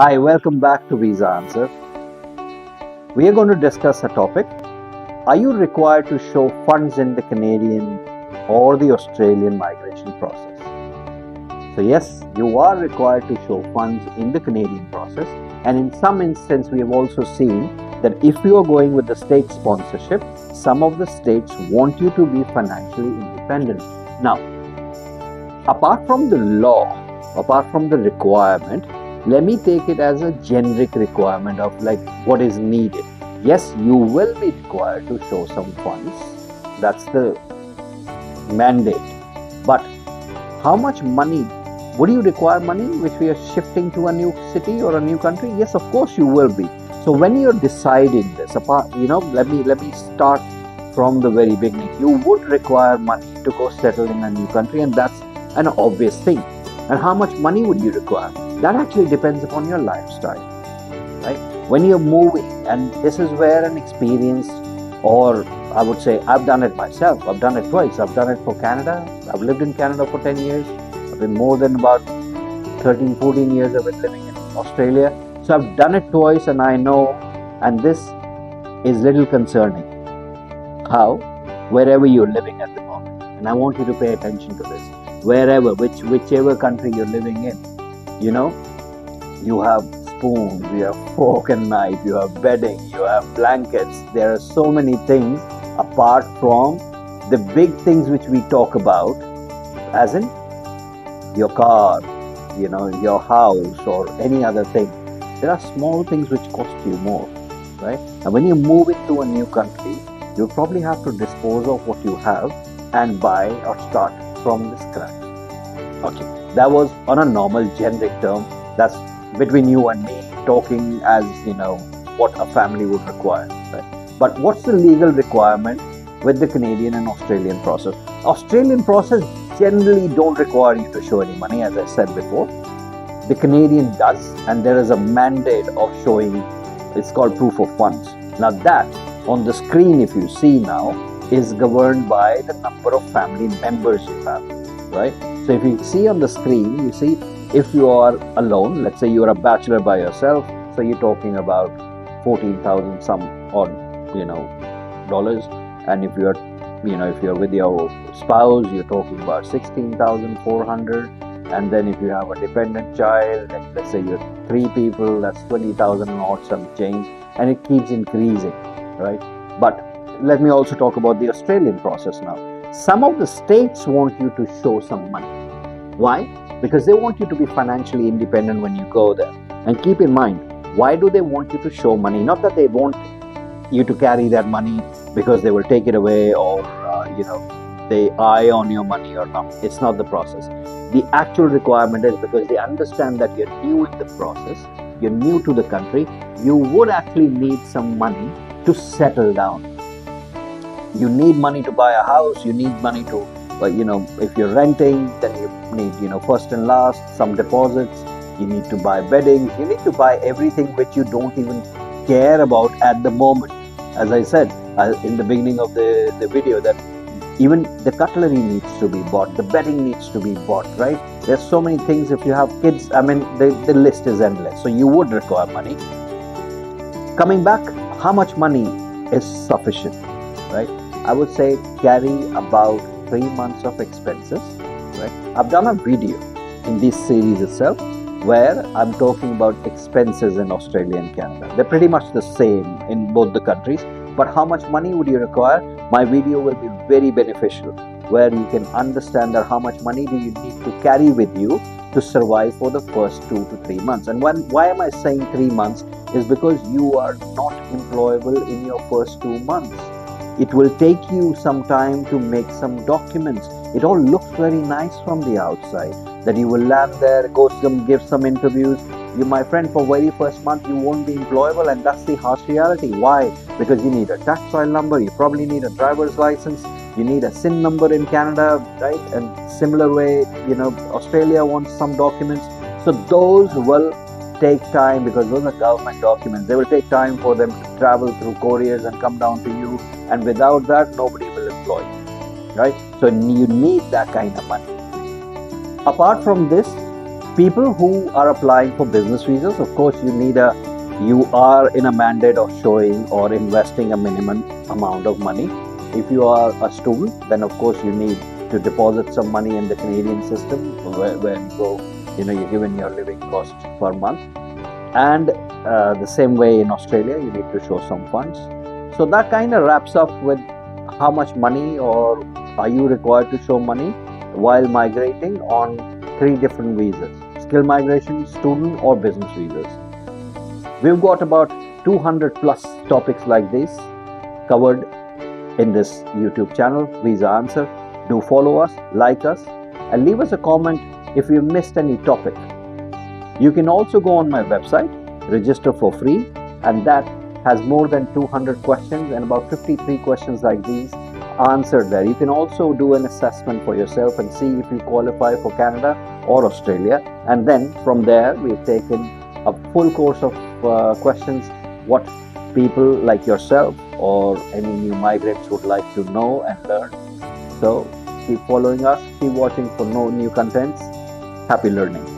Hi, welcome back to Visa Answer. We are going to discuss a topic. Are you required to show funds in the Canadian or the Australian migration process? So yes, you are required to show funds in the Canadian process, and in some instance we have also seen that if you are going with the state sponsorship, some of the states want you to be financially independent. Now, apart from the law, apart from the requirement, let me take it as a generic requirement of like what is needed. Yes, you will be required to show some funds. That's the mandate. But how much money? Would you require money which we are shifting to a new city or a new country? Yes, of course you will be. So when you're deciding this, let me start from the very beginning. You would require money to go settle in a new country, and that's an obvious thing. And how much money would you require? That actually depends upon your lifestyle, right? When you're moving, and this is where an experienced, or I would say I've done it myself. I've done it twice. I've done it for Canada. I've lived in Canada for 10 years. I've been more than about 13, 14 years I've been living in Australia. So I've done it twice and I know, and this is little concerning. How? Wherever you're living at the moment. And I want you to pay attention to this. Wherever, whichever country you're living in, you have spoons, you have fork and knife, you have bedding, you have blankets. There are so many things apart from the big things which we talk about, as in your car, your house or any other thing. There are small things which cost you more, right? And when you move into a new country, you'll probably have to dispose of what you have and buy or start from the scratch. Okay, that was on a normal generic term. That's between you and me, talking as what a family would require, right? But what's the legal requirement with the Canadian and Australian process? Australian process generally don't require you to show any money, as I said before. The Canadian does, and there is a mandate of showing. It's called proof of funds. Now that on the screen, if you see now, is governed by the number of family members you have, right? So if you see on the screen, you see if you are alone, let's say you're a bachelor by yourself, so you're talking about 14,000 some odd, dollars. And if you're with your spouse, you're talking about 16,400. And then if you have a dependent child, let's say you're 3 people, that's 20,000 and odd some change, and it keeps increasing, right? But let me also talk about the Australian process now. Some of the states want you to show some money. Why? Because they want you to be financially independent when you go there. And keep in mind, why do they want you to show money? Not that they want you to carry that money because they will take it away or, they eye on your money or not. It's not the process. The actual requirement is because they understand that you're new in the process, you're new to the country, you would actually need some money to settle down. You need money to buy a house, you need money to, if you're renting, then you need, first and last, some deposits, you need to buy bedding, you need to buy everything which you don't even care about at the moment. As I said in the beginning of the video, that even the cutlery needs to be bought, the bedding needs to be bought, right? There's so many things. If you have kids, the list is endless. So you would require money. Coming back, how much money is sufficient, right? I would say carry about 3 months of expenses, right? I've done a video in this series itself where I'm talking about expenses in Australia and Canada. They're pretty much the same in both the countries. But how much money would you require? My video will be very beneficial, where you can understand that how much money do you need to carry with you to survive for the first 2 to 3 months. And why am I saying 3 months? Is because you are not employable in your first 2 months. It will take you some time to make some documents. It all looks very nice from the outside, that you will land there, give some interviews. You, my friend, for very first month, you won't be employable, and that's the harsh reality. Why? Because you need a tax file number, you probably need a driver's license, you need a SIN number in Canada, right? And similar way, Australia wants some documents. So those will take time because those are government documents. They will take time for them to travel through couriers and come down to you. And without that, nobody will employ you, right? So you need that kind of money. Apart from this, People who are applying for business visas, of course, you are in a mandate of showing or investing a minimum amount of money. If you are a student, then of course you need to deposit some money in the Canadian system where you're given your living cost per month. And the same way in Australia, you need to show some funds. So that kind of wraps up with how much money or are you required to show money while migrating on 3 different visas: skill migration, student or business visas. We've got about 200 plus topics like this covered in this YouTube channel, Visa Answer. Do follow us, like us, and leave us a comment if you missed any topic. You can also go on my website, register for free, and that has more than 200 questions and about 53 questions like these answered there. You can also do an assessment for yourself and see if you qualify for Canada or Australia. And then from there, we've taken a full course of questions what people like yourself or any new migrants would like to know and learn. So keep following us, keep watching for new contents. Happy learning.